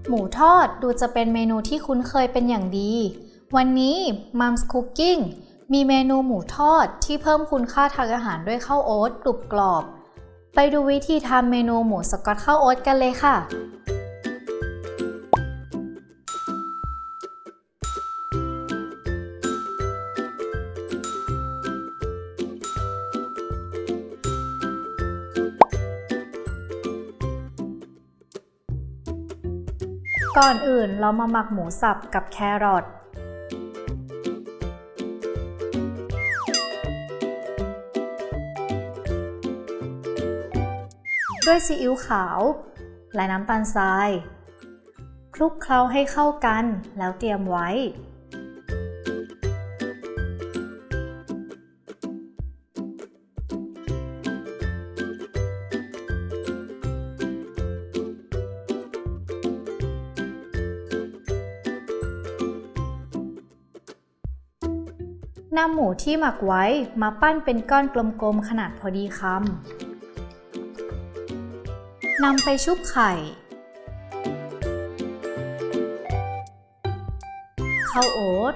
หมูทอดดูจะเป็นเมนูที่คุ้นเคยเป็นอย่างดีวันนี้ Mom's Cooking มีเมนูหมูทอดที่เพิ่มคุณค่าทางอาหารด้วยข้าวโอ๊ตกรุบกรอบไปดูวิธีทำเมนูหมูสก๊อตข้าวโอ๊ตกันเลยค่ะก่อนอื่นเรามาหมักหมูสับกับแครอทด้วยซีอิ๊วขาวและน้ำตาลทรายคลุกเคล้าให้เข้ากันแล้วเตรียมไว้นำหมูที่หมักไว้มาปั้นเป็นก้อนกลมๆขนาดพอดีคำนำไปชุบไข่ข้าวโอ๊ต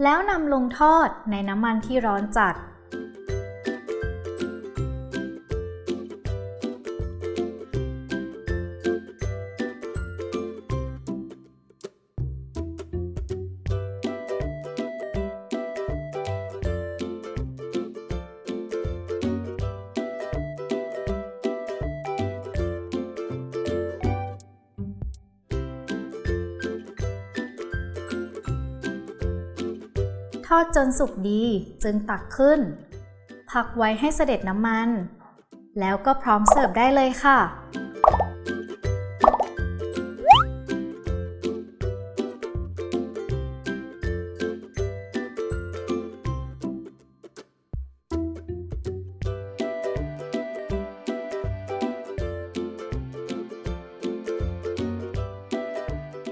แล้วนำลงทอดในน้ำมันที่ร้อนจัดทอดจนสุกดีจึงตักขึ้นพักไว้ให้เสด็จน้ำมันแล้วก็พร้อมเสิร์ฟได้เลยค่ะ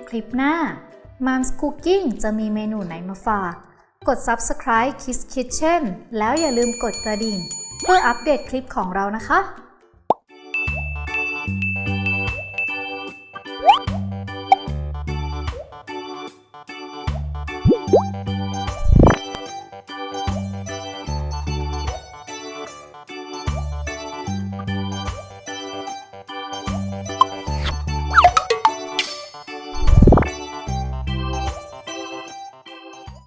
คลิปหน้า Mom's Cooking จะมีเมนูไหนมาฝากกด Subscribe Kids Kitchen แล้วอย่าลืมกดกระดิ่งเพื่ออัปเดตคลิปของเรานะคะ